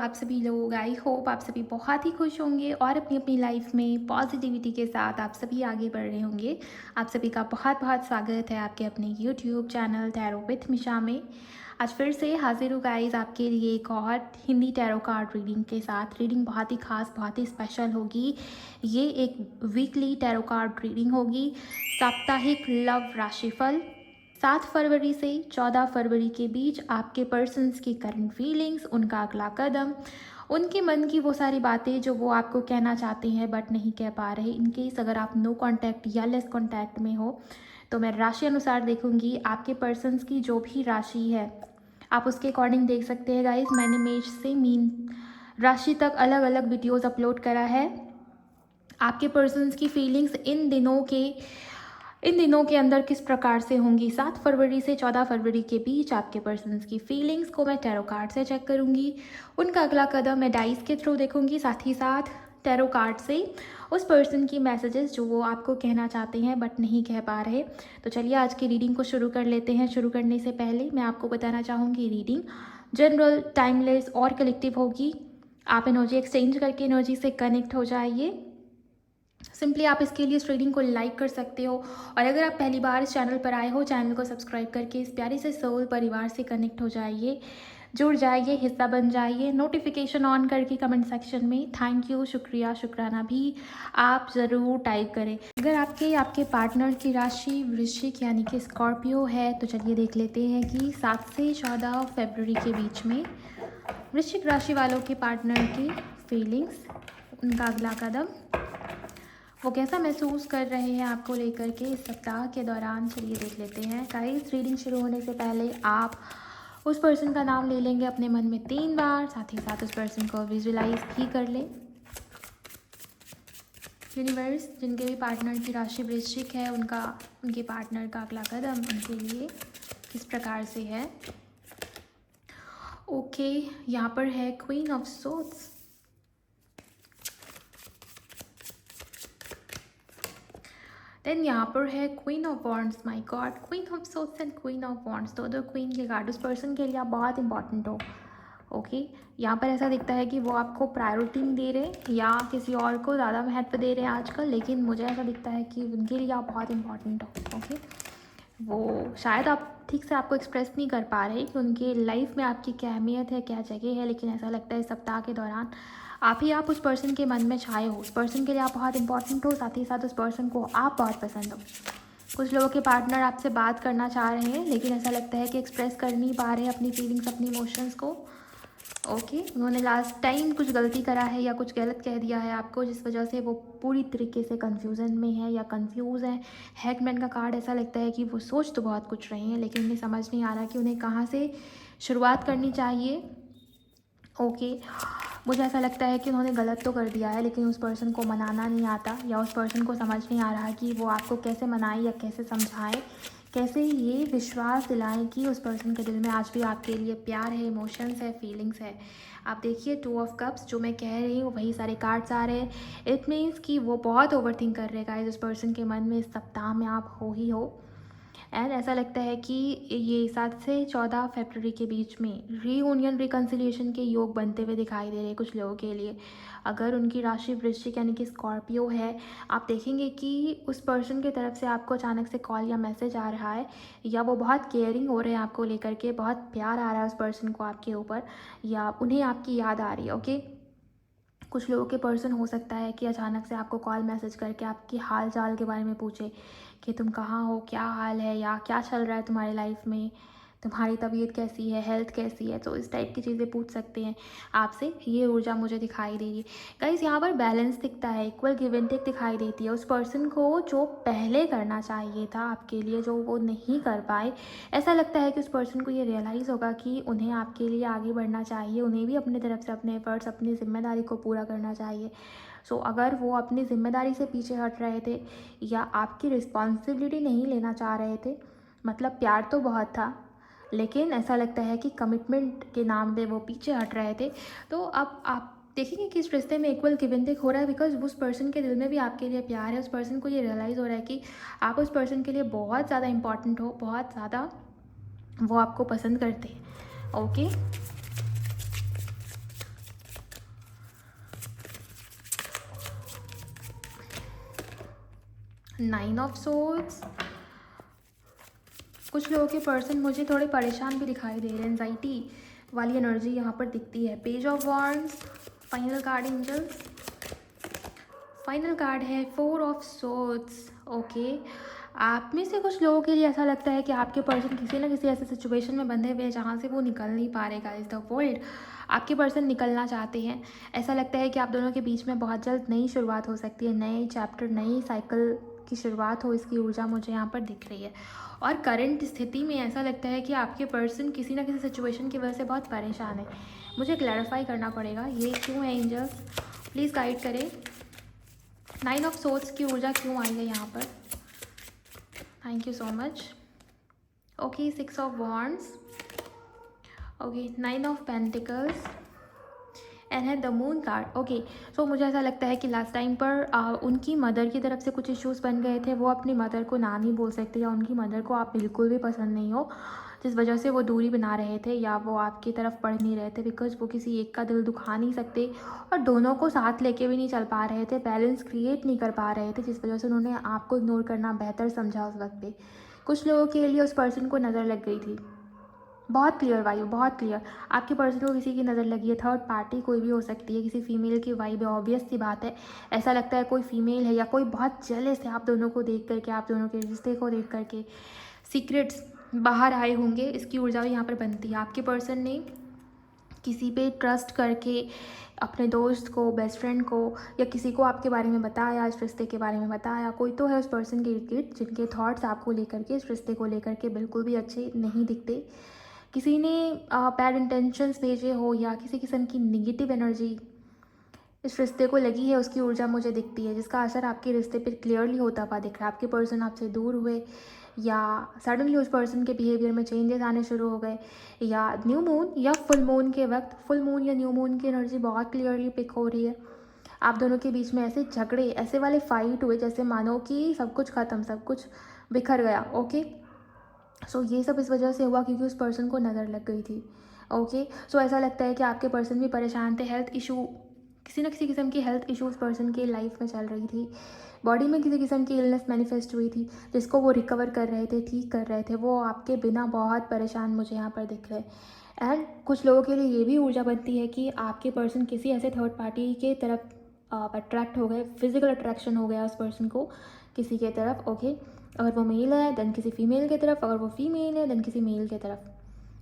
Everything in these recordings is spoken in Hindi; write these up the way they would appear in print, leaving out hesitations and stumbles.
आप सभी लोग। आई होप आप सभी बहुत ही खुश होंगे और अपनी अपनी लाइफ में पॉजिटिविटी के साथ आप सभी आगे बढ़ रहे होंगे। आप सभी का बहुत बहुत स्वागत है आपके अपने यूट्यूब चैनल टैरो विथ मिशा में। आज फिर से हाजिर हूँ गाइस आपके लिए एक और हिंदी टैरो कार्ड रीडिंग के साथ। रीडिंग बहुत ही खास, बहुत ही स्पेशल होगी। ये एक वीकली टैरो कार्ड रीडिंग होगी, साप्ताहिक लव राशिफल। 7 फरवरी से 14 फरवरी के बीच आपके पर्सन्स की करंट फीलिंग्स, उनका अगला कदम, उनके मन की वो सारी बातें जो वो आपको कहना चाहते हैं बट नहीं कह पा रहे। इनकेस अगर आप नो कांटेक्ट या लेस कांटेक्ट में हो तो मैं राशि अनुसार देखूंगी। आपके पर्सन्स की जो भी राशि है आप उसके अकॉर्डिंग देख सकते हैं गाइज। मैंने मेष से मीन राशि तक अलग अलग वीडियोज़ अपलोड करा है। आपके पर्सन्स की फीलिंग्स इन दिनों के अंदर किस प्रकार से होंगी। 7 फरवरी से 14 फरवरी के बीच आपके पर्सन्स की फीलिंग्स को मैं टैरो कार्ड से चेक करूंगी। उनका अगला कदम मैं डाइस के थ्रू देखूंगी, साथ ही साथ टैरो कार्ड से उस पर्सन की मैसेजेस जो वो आपको कहना चाहते हैं बट नहीं कह पा रहे। तो चलिए आज की रीडिंग को शुरू कर लेते हैं। शुरू करने से पहले मैं आपको बताना चाहूँगी रीडिंग जनरल, टाइमलेस और कलेक्टिव होगी। आप एनर्जी एक्सचेंज करके एनर्जी से कनेक्ट हो जाइए। सिंपली आप इसके लिए इस रीडिंग को लाइक कर सकते हो और अगर आप पहली बार इस चैनल पर आए हो, चैनल को सब्सक्राइब करके इस प्यारे से सोल परिवार से कनेक्ट हो जाइए, जुड़ जाइए, हिस्सा बन जाइए। नोटिफिकेशन ऑन करके कमेंट सेक्शन में थैंक यू, शुक्रिया, शुक्राना भी आप ज़रूर टाइप करें। अगर आपके पार्टनर की राशि वृश्चिक यानी कि स्कॉर्पियो है तो चलिए देख लेते हैं कि 7 से 14 फरवरी के बीच में वृश्चिक राशि वालों के पार्टनर की फीलिंग्स, उनका अगला कदम, वो कैसा महसूस कर रहे हैं आपको लेकर के इस सप्ताह के दौरान। चलिए देख लेते हैं गाइस। रीडिंग शुरू होने से पहले आप उस पर्सन का नाम ले लेंगे अपने मन में 3 बार, साथ ही साथ उस पर्सन को विजुलाइज भी कर लें। यूनिवर्स, जिनके भी पार्टनर की राशि वृश्चिक है उनके पार्टनर का अगला कदम उनके लिए किस प्रकार से है। ओके, यहाँ पर है क्वीन ऑफ सोर्ड्स, देन यहाँ पर है queen of wands. My God, queen of swords and queen of wands, दो क्वीन के कार्ड उस पर्सन के लिए आप बहुत इंपॉर्टेंट हो। ओके, यहाँ पर ऐसा दिखता है कि वो आपको प्रायोरिटी नहीं दे रहे या किसी और को ज़्यादा महत्व दे रहे हैं आजकल, लेकिन मुझे ऐसा दिखता है कि उनके लिए आप बहुत इंपॉर्टेंट हो। ओके, वो शायद आप ठीक से आपको एक्सप्रेस नहीं कर पा रहे कि उनके लाइफ में आपकी क्या अहमियत है, क्या जगह है, लेकिन ऐसा लगता है इस सप्ताह के दौरान आप उस पर्सन के मन में छाए हो। उस पर्सन के लिए आप बहुत इंपॉर्टेंट हो, साथ ही साथ उस पर्सन को आप बहुत पसंद हो। कुछ लोगों के पार्टनर आपसे बात करना चाह रहे हैं लेकिन ऐसा लगता है कि एक्सप्रेस कर नहीं पा रहे अपनी फीलिंग्स, अपनी इमोशंस को। ओके, उन्होंने लास्ट टाइम कुछ गलती करा है या कुछ गलत कह दिया है आपको, जिस वजह से वो पूरी तरीके से कन्फ्यूज़न में है या कंफ्यूज है। हैगमैन का कार्ड ऐसा लगता है कि वो सोच तो बहुत कुछ रहे हैं लेकिन उन्हें समझ नहीं आ रहा कि उन्हें कहाँ से शुरुआत करनी चाहिए। ओके, मुझे ऐसा लगता है कि उन्होंने गलत तो कर दिया है लेकिन उस पर्सन को मनाना नहीं आता या उस पर्सन को समझ नहीं आ रहा कि वो आपको कैसे मनाए या कैसे समझाए, कैसे ये विश्वास दिलाएं कि उस पर्सन के दिल में आज भी आपके लिए प्यार है, इमोशंस है, फीलिंग्स है। आप देखिए 2 ऑफ कप्स, जो मैं कह रही हूँ वही सारे कार्ड्स आ रहे हैं। इट मीन्स कि वो बहुत ओवरथिंक कर रहे हैं उस पर्सन के मन में इस सप्ताह में आप हो ही हो। एंड ऐसा लगता है कि ये 7 से 14 फरवरी के बीच में रीयूनियन, रिकन्सिलिएशन के योग बनते हुए दिखाई दे रहे हैं कुछ लोगों के लिए। अगर उनकी राशि वृश्चिक यानी कि स्कॉर्पियो है, आप देखेंगे कि उस पर्सन की तरफ से आपको अचानक से कॉल या मैसेज आ रहा है या वो बहुत केयरिंग हो रहे हैं आपको लेकर के, बहुत प्यार आ रहा है उस पर्सन को आपके ऊपर या उन्हें आपकी याद आ रही है। ओके, कुछ लोगों के पर्सन हो सकता है कि अचानक से आपको कॉल मैसेज करके आपकी हाल चाल के बारे में पूछे कि तुम कहाँ हो, क्या हाल है या क्या चल रहा है तुम्हारी लाइफ में, तुम्हारी तबीयत कैसी है, हेल्थ कैसी है। तो इस टाइप की चीज़ें पूछ सकते हैं आपसे। ये ऊर्जा मुझे दिखाई दे रही है गाइस। यहाँ पर बैलेंस दिखता है, इक्वल गिव एंड टेक दिखाई देती है। उस पर्सन को जो पहले करना चाहिए था आपके लिए जो वो नहीं कर पाए, ऐसा लगता है कि उस पर्सन को ये रियलाइज़ होगा कि उन्हें आपके लिए आगे बढ़ना चाहिए, उन्हें भी अपनी तरफ से अपने एफर्ट्स, अपनी जिम्मेदारी को पूरा करना चाहिए। सो अगर वो अपनी ज़िम्मेदारी से पीछे हट रहे थे या आपकी रिस्पॉन्सिबिलिटी नहीं लेना चाह रहे थे, मतलब प्यार तो बहुत था लेकिन ऐसा लगता है कि कमिटमेंट के नाम पे वो पीछे हट रहे थे, तो अब आप देखेंगे कि इस रिश्ते में इक्वल गिव एंड टेक हो रहा है बिकॉज उस पर्सन के दिल में भी आपके लिए प्यार है। उस पर्सन को ये रियलाइज़ हो रहा है कि आप उस पर्सन के लिए बहुत ज़्यादा इंपॉर्टेंट हो, बहुत ज़्यादा वो आपको पसंद करते हैं। Okay, 9 of swords. कुछ लोगों के पर्सन मुझे थोड़े परेशान भी दिखाई दे रहे हैं, एंजाइटी वाली एनर्जी यहाँ पर दिखती है। Page of wands, final card angels. Final card है 4 ऑफ सोर्ड्स। ओके, आप में से कुछ लोगों के लिए ऐसा लगता है कि आपके पर्सन किसी ना किसी ऐसे सिचुएशन में बंधे हुए हैं जहाँ से वो निकल नहीं पा रहे। गाइस द वर्ल्ड, आपके पर्सन निकलना चाहते हैं। ऐसा लगता है कि आप दोनों के बीच में बहुत जल्द नई शुरुआत हो सकती है, नए चैप्टर, नई साइकिल की शुरुआत हो, इसकी ऊर्जा मुझे यहाँ पर दिख रही है। और करंट स्थिति में ऐसा लगता है कि आपके पर्सन किसी ना किसी सिचुएशन की वजह से बहुत परेशान है। मुझे क्लैरिफाई करना पड़ेगा ये क्यों है। एंजल्स प्लीज़ गाइड करें, 9 ऑफ सोर्ड्स की ऊर्जा क्यों आई है यहाँ पर। Thank you so much. Okay, 6 of wands. Okay, 9 of pentacles and है द मून कार्ड। ओके, सो मुझे ऐसा लगता है कि लास्ट टाइम पर उनकी मदर की तरफ से कुछ इश्यूज़ बन गए थे। वो अपनी मदर को ना नहीं बोल सकते, या उनकी मदर को आप बिल्कुल भी पसंद नहीं हो, जिस वजह से वो दूरी बना रहे थे या वो आपकी तरफ पढ़ नहीं रहे थे, बिकॉज वो किसी एक का दिल दुखा नहीं सकते और दोनों को साथ लेके भी नहीं चल पा रहे थे, बैलेंस क्रिएट नहीं कर पा रहे थे, जिस वजह से उन्होंने आपको इग्नोर करना बेहतर समझा उस वक्त पे। कुछ लोगों के लिए उस पर्सन को नज़र लग गई थी। बहुत क्लियर वाइब, बहुत क्लियर। आपके पर्सन को किसी की नज़र लगी है, थर्ड पार्टी कोई भी हो सकती है, किसी फीमेल की वाइब है, ऑब्वियस सी बात है। ऐसा लगता है कोई फीमेल है या कोई बहुत जेलस है आप दोनों को देख करके, आप दोनों के रिश्ते को देख करके। सीक्रेट्स बाहर आए होंगे, इसकी ऊर्जा भी यहाँ पर बनती है। आपके पर्सन ने किसी पे ट्रस्ट करके अपने दोस्त को, बेस्ट फ्रेंड को, या किसी को आपके बारे में बताया, इस रिश्ते के बारे में बताया। कोई तो है उस पर्सन के इर्द गिर्द जिनके थॉट्स आपको लेकर के, इस रिश्ते को लेकर के बिल्कुल भी अच्छे नहीं दिखते। किसी ने बैड इंटेंशंस भेजे हो या किसी किस्म की निगेटिव एनर्जी इस रिश्ते को लगी है, उसकी ऊर्जा मुझे दिखती है, जिसका असर आपके रिश्ते पर क्लियरली होता हुआ दिख रहा है। आपके पर्सन आपसे दूर हुए या सडनली उस पर्सन के बिहेवियर में चेंजेस आने शुरू हो गए, या न्यू मून या फुल मून के वक्त, फुल मून या न्यू मून की एनर्जी बहुत क्लियरली पिक हो रही है। आप दोनों के बीच में ऐसे झगड़े, ऐसे वाले फाइट हुए जैसे मानो कि सब कुछ ख़त्म, सब कुछ बिखर गया। ओके, सो ये सब इस वजह से हुआ क्योंकि उस पर्सन को नज़र लग गई थी। ओके, सो ऐसा लगता है कि आपके पर्सन भी परेशान थे, हेल्थ इशू, किसी न किसी किस्म की हेल्थ इशू उस पर्सन की लाइफ में चल रही थी। बॉडी में किसी किस्म की इलनेस मैनिफेस्ट हुई थी जिसको वो रिकवर कर रहे थे, ठीक कर रहे थे। वो आपके बिना बहुत परेशान मुझे यहाँ पर दिख रहे। एंड कुछ लोगों के लिए ये भी ऊर्जा बनती है कि आपके पर्सन किसी ऐसे थर्ड पार्टी के तरफ अट्रैक्ट हो गए, फिजिकल अट्रैक्शन हो गया उस पर्सन को किसी के तरफ। ओके, अगर वो मेल है देन किसी फीमेल की तरफ, अगर वो फीमेल है देन किसी मेल की तरफ।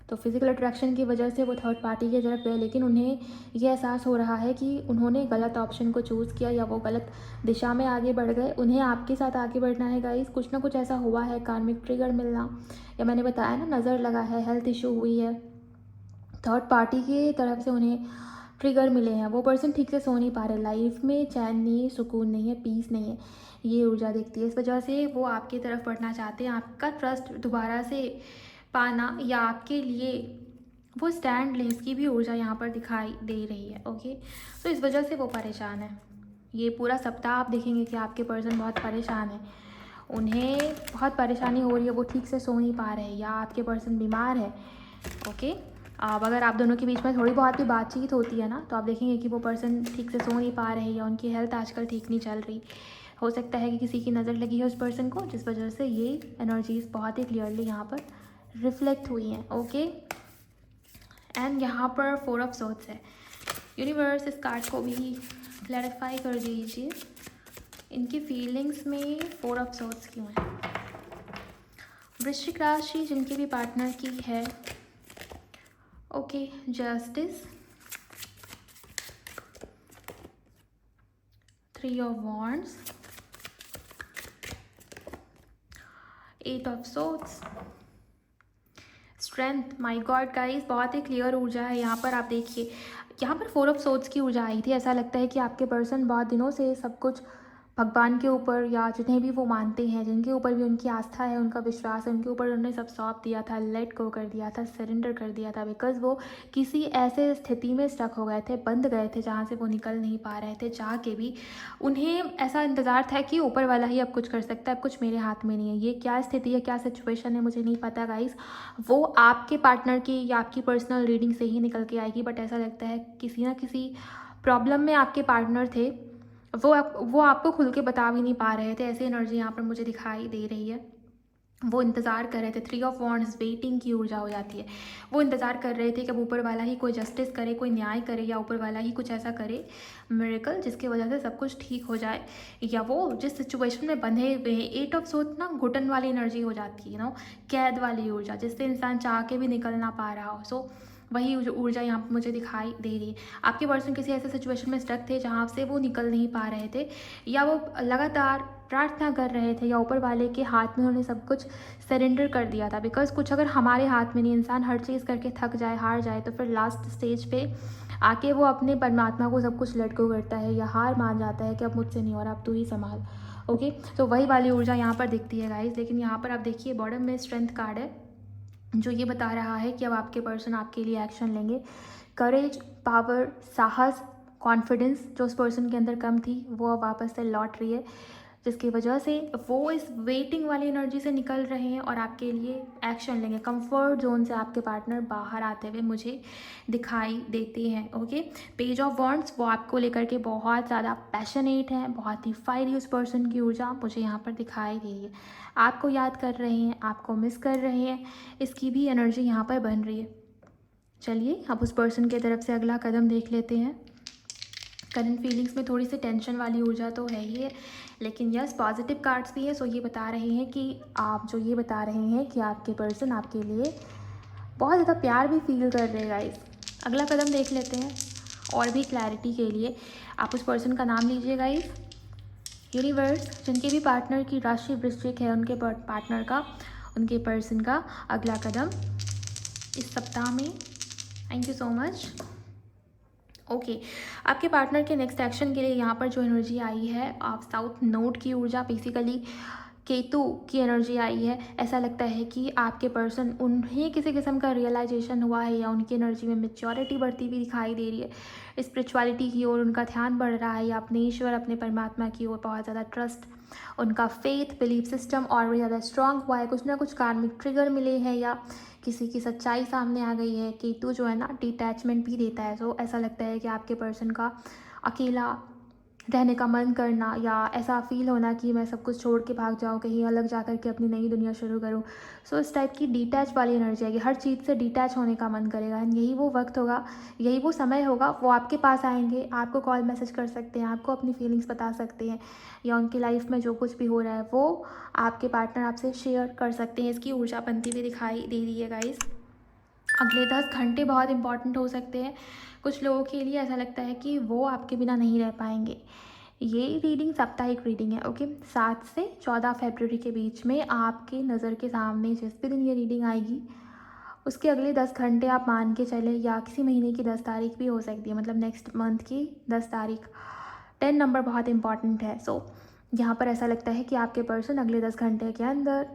तो फिज़िकल अट्रैक्शन की वजह से वो थर्ड पार्टी की तरफ गए, लेकिन उन्हें ये एहसास हो रहा है कि उन्होंने गलत ऑप्शन को चूज़ किया या वो गलत दिशा में आगे बढ़ गए। उन्हें आपके साथ आगे बढ़ना है गाइस, कुछ ना कुछ ऐसा हुआ है, कार्मिक ट्रिगर मिलना, या मैंने बताया ना नज़र लगा है, हेल्थ इशू हुई है, थर्ड पार्टी की तरफ से उन्हें ट्रिगर मिले हैं। वो पर्सन ठीक से सो नहीं पा रहे, लाइफ में चैन नहीं है, सुकून नहीं है, पीस नहीं है, ये ऊर्जा दिखती है। इस वजह से वो आपकी तरफ बढ़ना चाहते हैं, आपका ट्रस्ट दोबारा से पाना या आपके लिए वो स्टैंड लें, इसकी भी ऊर्जा यहाँ पर दिखाई दे रही है। ओके, तो इस वजह से वो परेशान है। ये पूरा सप्ताह आप देखेंगे कि आपके पर्सन बहुत परेशान है, उन्हें बहुत परेशानी हो रही है, वो ठीक से सो नहीं पा रहे हैं, या आपके पर्सन बीमार है। ओके, अब अगर आप दोनों के बीच में थोड़ी बहुत भी बातचीत होती है ना, तो आप देखेंगे कि वो पर्सन ठीक से सो नहीं पा रहे हैं या उनकी हेल्थ आजकल ठीक नहीं चल रही। हो सकता है कि किसी की नज़र लगी है उस पर्सन को, जिस वजह से ये एनर्जीज़ बहुत ही क्लियरली यहाँ पर रिफ्लेक्ट हुई हैं। ओके, एंड यहाँ पर 4 ऑफ सोर्ड्स है। यूनिवर्स इस कार्ड को भी क्लैरिफाई कर दीजिए, इनकी फीलिंग्स में 4 ऑफ सोर्ड्स क्यों है। वृश्चिक राशि जिनके भी पार्टनर की है। Okay, justice, 3 of wands, 8 of swords, strength. My God guys, बहुत ही क्लियर ऊर्जा है यहाँ पर। आप देखिए यहाँ पर 4 ऑफ सोर्ड्स की ऊर्जा आई थी। ऐसा लगता है कि आपके पर्सन बहुत दिनों से सब कुछ भगवान के ऊपर, या जिन्हें भी वो मानते हैं, जिनके ऊपर भी उनकी आस्था है, उनका विश्वास है, उनके ऊपर उन्होंने सब सौंप दिया था, लेट गो कर दिया था, सरेंडर कर दिया था, बिकॉज वो किसी ऐसे स्थिति में स्टक हो गए थे, बंद गए थे, जहाँ से वो निकल नहीं पा रहे थे। चाह के भी उन्हें ऐसा इंतज़ार था कि ऊपर वाला ही अब कुछ कर सकता है, अब कुछ मेरे हाथ में नहीं है। ये क्या स्थिति है, क्या सिचुएशन है, मुझे नहीं पता गाइस, वो आपके पार्टनर की या आपकी पर्सनल रीडिंग से ही निकल के आएगी। बट ऐसा लगता है किसी ना किसी प्रॉब्लम में आपके पार्टनर थे, वो आपको खुल के बता भी नहीं पा रहे थे, ऐसी एनर्जी यहाँ पर मुझे दिखाई दे रही है। वो इंतज़ार कर रहे थे, 3 ऑफ वॉन्ड्स वेटिंग की ऊर्जा हो जाती है। वो इंतज़ार कर रहे थे कि अब ऊपर वाला ही कोई जस्टिस करे, कोई न्याय करे, या ऊपर वाला ही कुछ ऐसा करे मिरेकल जिसकी वजह से सब कुछ ठीक हो जाए, या वो जिस सिचुएशन में बंधे हुए हैं, 8 ऑफ सोर्ड ना घुटन वाली एनर्जी हो जाती है, कैद वाली ऊर्जा जिससे इंसान चाह के भी निकल ना पा रहा हो। सो वही ऊर्जा यहाँ पर मुझे दिखाई दे रही है। आपके पर्सन किसी ऐसे सिचुएशन में स्टक थे जहाँ से वो निकल नहीं पा रहे थे, या वो लगातार प्रार्थना कर रहे थे, या ऊपर वाले के हाथ में उन्होंने सब कुछ सरेंडर कर दिया था। बिकॉज कुछ अगर हमारे हाथ में नहीं, इंसान हर चीज़ करके थक जाए, हार जाए, तो फिर लास्ट स्टेज पे आके वो अपने परमात्मा को सब कुछ लेट गो करता है, या हार मान जाता है कि अब मुझसे नहीं हो रहा, अब तू ही संभाल। ओके, तो वही वाली ऊर्जा यहाँ पर दिखती है गाइज। लेकिन यहाँ पर आप देखिए बॉटम में स्ट्रेंथ कार्ड है, जो ये बता रहा है कि अब आपके पर्सन आपके लिए एक्शन लेंगे। करेज, पावर, साहस, कॉन्फिडेंस जो उस पर्सन के अंदर कम थी वो अब वापस से लौट रही है, जिसकी वजह से वो इस वेटिंग वाली एनर्जी से निकल रहे हैं और आपके लिए एक्शन लेंगे। कंफर्ट जोन से आपके पार्टनर बाहर आते हुए मुझे दिखाई देते हैं। ओके, पेज ऑफ वॉन्ड्स वो आपको लेकर के बहुत ज़्यादा पैशनेट है, बहुत ही फायरी उस पर्सन की ऊर्जा मुझे यहाँ पर दिखाई दे रही है। आपको याद कर रहे हैं, आपको मिस कर रहे हैं, इसकी भी एनर्जी यहाँ पर बन रही है। चलिए अब उस पर्सन की तरफ से अगला कदम देख लेते हैं। करंट फीलिंग्स में थोड़ी सी टेंशन वाली ऊर्जा तो है ही है, लेकिन यस पॉजिटिव कार्ड्स भी है। सो ये बता रहे हैं कि ये बता रहे हैं कि आपके पर्सन आपके लिए बहुत ज़्यादा प्यार भी फील कर रहे हैं गाइस। अगला कदम देख लेते हैं और भी क्लैरिटी के लिए। आप उस पर्सन का नाम लीजिए गाइस। यूनिवर्स, जिनके भी पार्टनर की राशि वृश्चिक है, उनके पार्टनर का, उनके पर्सन का अगला कदम इस सप्ताह में। Thank you so much. Okay, आपके पार्टनर के नेक्स्ट एक्शन के लिए यहाँ पर जो एनर्जी आई है, आप साउथ नोड की ऊर्जा, बेसिकली केतु की एनर्जी आई है। ऐसा लगता है कि आपके पर्सन, उन्हें किसी किस्म का रियलाइजेशन हुआ है, या उनकी एनर्जी में मेच्योरिटी बढ़ती हुई दिखाई दे रही है। स्पिरिचुअलिटी की ओर उनका ध्यान बढ़ रहा है, या अपने ईश्वर, अपने परमात्मा की ओर बहुत ज़्यादा ट्रस्ट, उनका फेथ बिलीफ सिस्टम और भी ज़्यादा स्ट्रांग हुआ है। कुछ ना कुछ कार्मिक ट्रिगर मिले हैं, या किसी की सच्चाई सामने आ गई है। केतु जो है ना डिटैचमेंट भी देता है। सो ऐसा लगता है कि आपके पर्सन का अकेला रहने का मन करना, या ऐसा फील होना कि मैं सब कुछ छोड़ के भाग जाऊँ, कहीं अलग जा कर के अपनी नई दुनिया शुरू करूँ। सो इस टाइप की डिटैच वाली एनर्जी आएगी, हर चीज़ से डिटैच होने का मन करेगा। एंड यही वो वक्त होगा, यही वो समय होगा, वो आपके पास आएंगे, आपको कॉल मैसेज कर सकते हैं, आपको अपनी फीलिंग्स बता सकते हैं, या उनकी लाइफ में जो कुछ भी हो रहा है वो आपके पार्टनर आपसे शेयर कर सकते हैं। इसकी ऊर्जा बनती हुई दिखाई दे रही है गाइस। अगले 10 घंटे बहुत इंपॉर्टेंट हो सकते हैं। कुछ लोगों के लिए ऐसा लगता है कि वो आपके बिना नहीं रह पाएंगे। ये रीडिंग साप्ताहिक रीडिंग है। ओके, 7 से 14 फरवरी के बीच में आपके नज़र के सामने जिस भी दिन ये रीडिंग आएगी, उसके अगले 10 घंटे आप मान के चले, या किसी महीने की 10 तारीख भी हो सकती है, मतलब नेक्स्ट मंथ की 10 तारीख। 10 नंबर बहुत इंपॉर्टेंट है। सो यहाँ पर ऐसा लगता है कि आपके पर्सन अगले 10 घंटे के अंदर,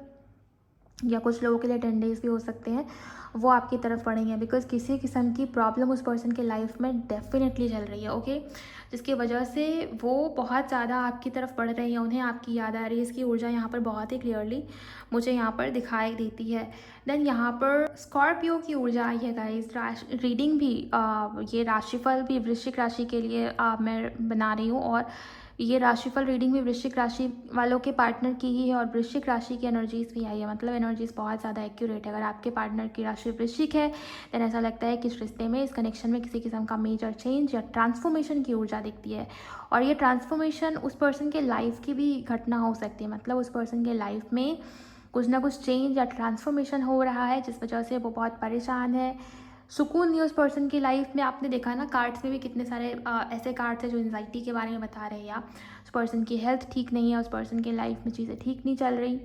या कुछ लोगों के लिए 10 डेज़ भी हो सकते हैं, वो आपकी तरफ बढ़ेंगे। बिकॉज किसी किस्म की प्रॉब्लम उस पर्सन के लाइफ में डेफिनेटली चल रही है। ओके, जिसकी वजह से वो बहुत ज़्यादा आपकी तरफ बढ़ रही हैं, उन्हें आपकी याद आ रही है। इसकी ऊर्जा यहाँ पर बहुत ही क्लियरली मुझे यहाँ पर दिखाई देती है। देन यहाँ पर स्कॉर्पियो की ऊर्जा आई है गाइस। रीडिंग भी ये राशिफल भी वृश्चिक राशि के लिए मैं बना रही हूँ, और ये राशिफल रीडिंग भी वृश्चिक राशि वालों के पार्टनर की ही है, और वृश्चिक राशि की एनर्जीज़ भी आई है, मतलब एनर्जीज़ बहुत ज़्यादा एक्यूरेट है। अगर आपके पार्टनर की राशि वृश्चिक है, देन ऐसा लगता है कि इस रिश्ते में, इस कनेक्शन में किसी किस्म का मेजर चेंज या ट्रांसफॉर्मेशन की ऊर्जा दिखती है। और ये ट्रांसफॉर्मेशन उस पर्सन के लाइफ की भी घटना हो सकती है, मतलब उस पर्सन के लाइफ में कुछ ना कुछ चेंज या ट्रांसफॉर्मेशन हो रहा है, जिस वजह से वो बहुत परेशान है, सुकून नहीं उस पर्सन की लाइफ में। आपने देखा ना कार्ड्स में भी कितने सारे ऐसे कार्ड्स हैं जो एंजाइटी के बारे में बता रहे हैं, या उस पर्सन की हेल्थ ठीक नहीं है, उस पर्सन की लाइफ में चीज़ें ठीक नहीं चल रही,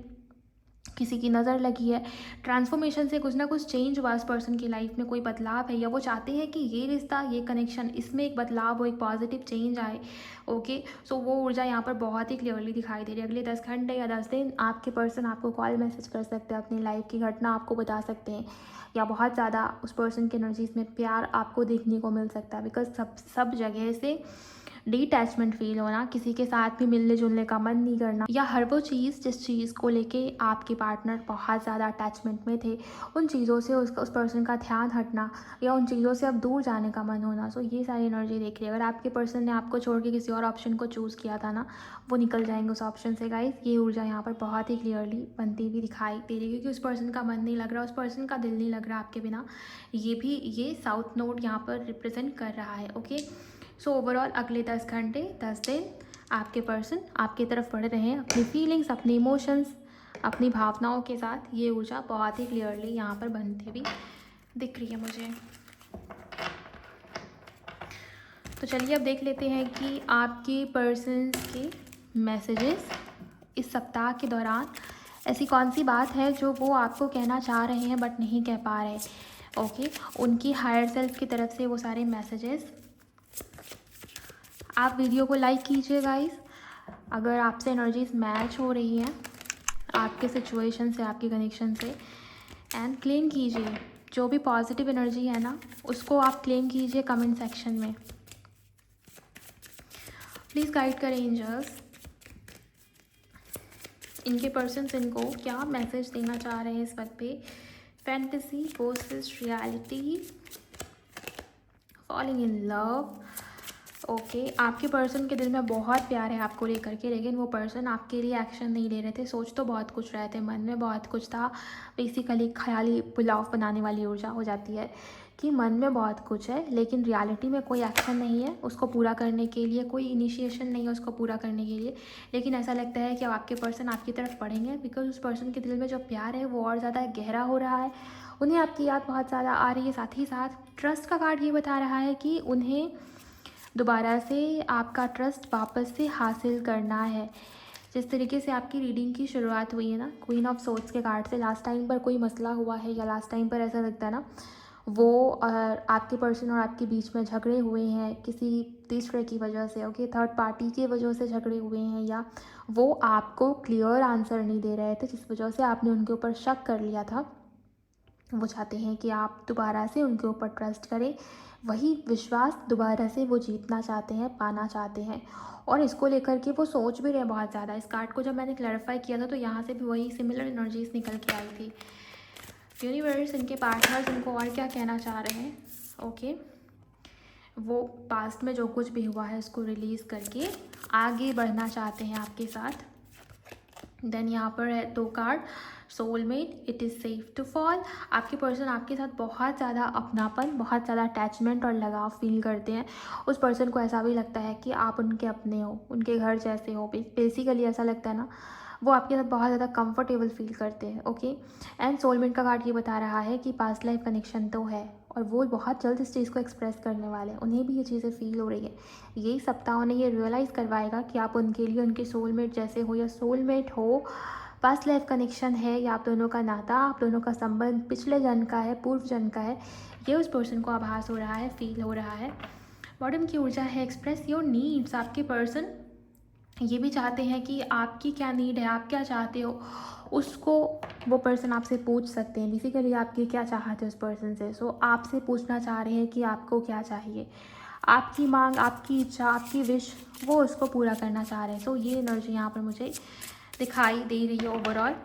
किसी की नज़र लगी है। ट्रांसफॉर्मेशन से कुछ ना कुछ चेंज हुआ उस पर्सन की लाइफ में, कोई बदलाव है, या वो चाहते हैं कि ये रिश्ता, ये कनेक्शन, इसमें एक बदलाव हो, एक पॉजिटिव चेंज आए। ओके, सो वो ऊर्जा यहाँ पर बहुत ही क्लियरली दिखाई दे रही है। अगले 10 घंटे या 10 दिन आपके पर्सन आपको कॉल मैसेज कर सकते हैं, अपनी लाइफ की घटना आपको बता सकते हैं, या बहुत ज़्यादा उस पर्सन की एनर्जीज में प्यार आपको देखने को मिल सकता है। बिकॉज सब जगह से डिटैचमेंट फील होना, किसी के साथ भी मिलने जुलने का मन नहीं करना, या हर वो चीज़ जिस चीज़ को लेके आपके पार्टनर बहुत ज़्यादा अटैचमेंट में थे उन चीज़ों से उस पर्सन का ध्यान हटना, या उन चीज़ों से अब दूर जाने का मन होना। सो ये सारी एनर्जी देख रही है। अगर आपके पर्सन ने आपको छोड़ के किसी और ऑप्शन को चूज़ किया था ना, वो निकल जाएंगे उस ऑप्शन से गाइस। ये ऊर्जा यहाँ पर बहुत ही क्लियरली बनती हुई दिखाई दे रही है, क्योंकि उस पर्सन का मन नहीं लग रहा, उस पर्सन का दिल नहीं लग रहा आपके बिना। ये साउथ नोड यहाँ पर रिप्रेजेंट कर रहा है। ओके, सो ओवरऑल अगले 10 घंटे 10 दिन आपके पर्सन आपकी तरफ बढ़ रहे हैं अपनी फीलिंग्स, अपनी इमोशंस, अपनी भावनाओं के साथ। ये ऊर्जा बहुत ही क्लियरली यहाँ पर बनती हुई दिख रही है मुझे। तो चलिए अब देख लेते हैं कि आपके पर्सन के मैसेजेस इस सप्ताह के दौरान ऐसी कौन सी बात है जो वो आपको कहना चाह रहे हैं बट नहीं कह पा रहे। ओके, उनकी हायर सेल्फ की तरफ से वो सारे मैसेजेस। आप वीडियो को लाइक कीजिए गाइस अगर आपसे एनर्जीज मैच हो रही हैं आपके सिचुएशन से, आपके कनेक्शन से, एंड क्लेम कीजिए जो भी पॉजिटिव एनर्जी है ना, उसको आप क्लेम कीजिए कमेंट सेक्शन में। प्लीज़ गाइड करें एंजल्स, इनके पर्सन्स इनको क्या मैसेज देना चाह रहे हैं इस वक्त पे। Fantasy versus reality, falling in love. Okay, आपके पर्सन के दिल में बहुत प्यार है आपको लेकर के, लेकिन वो पर्सन आपके लिए एक्शन नहीं ले रहे थे। सोच तो बहुत कुछ रहे थे, मन में बहुत कुछ था। बेसिकली ख्याली पुलाव बनाने वाली ऊर्जा हो जाती है कि मन में बहुत कुछ है लेकिन रियलिटी में कोई एक्शन नहीं है उसको पूरा करने के लिए, कोई इनिशिएशन नहीं है उसको पूरा करने के लिए। लेकिन ऐसा लगता है कि अब आपके पर्सन आपकी तरफ बढ़ेंगे, बिकॉज उस पर्सन के दिल में जो प्यार है वो और ज़्यादा गहरा हो रहा है। उन्हें आपकी याद बहुत ज़्यादा आ रही है। साथ ही साथ ट्रस्ट का कार्ड ये बता रहा है कि उन्हें दोबारा से आपका ट्रस्ट वापस से हासिल करना है। जिस तरीके से आपकी रीडिंग की शुरुआत हुई है ना क्वीन ऑफ सोर्ड्स के कार्ड से, लास्ट टाइम पर कोई मसला हुआ है या लास्ट टाइम पर ऐसा लगता है ना वो आपके पर्सन और आपके बीच में झगड़े हुए हैं किसी तीसरे की वजह से। ओके, थर्ड पार्टी की वजह से झगड़े हुए हैं, या वो आपको क्लियर आंसर नहीं दे रहे थे जिस वजह से आपने उनके ऊपर शक कर लिया था। वो चाहते हैं कि आप दोबारा से उनके ऊपर ट्रस्ट करें, वही विश्वास दोबारा से वो जीतना चाहते हैं, पाना चाहते हैं। और इसको लेकर के वो सोच भी रहे बहुत ज़्यादा। इस कार्ड को जब मैंने क्लैरिफाई किया था तो यहाँ से भी वही सिमिलर एनर्जीज निकल के आई थी। यूनिवर्स, इनके पार्टनर्स इनको और क्या कहना चाह रहे हैं। ओके, वो पास्ट में जो कुछ भी हुआ है उसको रिलीज़ करके आगे बढ़ना चाहते हैं आपके साथ। देन यहाँ पर है 2 card, soulmate, it is safe to fall. आपके पर्सन आपके साथ बहुत ज़्यादा अपनापन, बहुत ज़्यादा अटैचमेंट और लगाव फील करते हैं। उस पर्सन को ऐसा भी लगता है कि आप उनके अपने हो, उनके घर जैसे हो। बेसिकली ऐसा लगता है ना, वो आपके साथ बहुत ज़्यादा कंफर्टेबल फील करते हैं। ओके, एंड सोलमेट का कार्ड ये बता रहा है कि पास्ट लाइफ कनेक्शन तो है और वो बहुत जल्द इस चीज़ को एक्सप्रेस करने वाले हैं। उन्हें भी ये चीज़ें फील हो रही है। यही सप्ताह उन्हें ये रियलाइज़ करवाएगा कि आप उनके लिए उनके सोलमेट जैसे हो, या सोलमेट हो, पास्ट लाइफ कनेक्शन है, या आप दोनों का नाता, आप दोनों का संबंध पिछले जन्म का है, पूर्व जन्म का है। ये उस पर्सन को आभास हो रहा है, फील हो रहा है। बॉटम की ऊर्जा है एक्सप्रेस योर नीड्स। आपके पर्सन ये भी चाहते हैं कि आपकी क्या नीड है, आप क्या चाहते हो, उसको वो पर्सन आपसे पूछ सकते हैं। बेसिकली आपकी क्या चाहते हैं उस पर्सन से। सो आपसे पूछना चाह रहे हैं कि आपको क्या चाहिए, आपकी मांग, आपकी इच्छा, आपकी विश, वो उसको पूरा करना चाह रहे हैं। सो ये एनर्जी यहाँ पर मुझे दिखाई दे रही है ओवरऑल।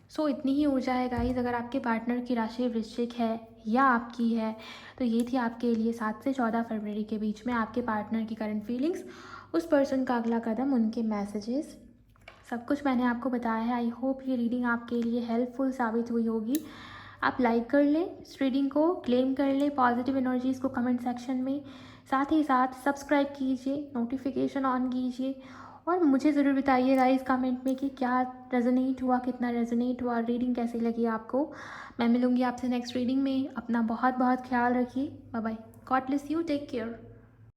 सो इतनी ही ऊर्जा है गाइस। अगर आपके पार्टनर की राशि वृश्चिक है या आपकी है तो ये थी आपके लिए 7 से 14 फरवरी के बीच में आपके पार्टनर की करंट फीलिंग्स, उस पर्सन का अगला कदम, उनके मैसेजेस, सब कुछ मैंने आपको बताया है। आई होप ये रीडिंग आपके लिए हेल्पफुल साबित हुई होगी। आप लाइक कर लें इस रीडिंग को, क्लेम कर लें पॉजिटिव एनर्जीज़ को कमेंट सेक्शन में। साथ ही साथ सब्सक्राइब कीजिए, नोटिफिकेशन ऑन कीजिए, और मुझे ज़रूर बताइएगा इस कमेंट में कि क्या रेजोनेट हुआ, कितना रेजोनेट हुआ, रीडिंग कैसी लगी आपको। मैं मिलूँगी आपसे नेक्स्ट रीडिंग में। अपना बहुत बहुत ख्याल रखिए। Bye bye. God bless you, take care.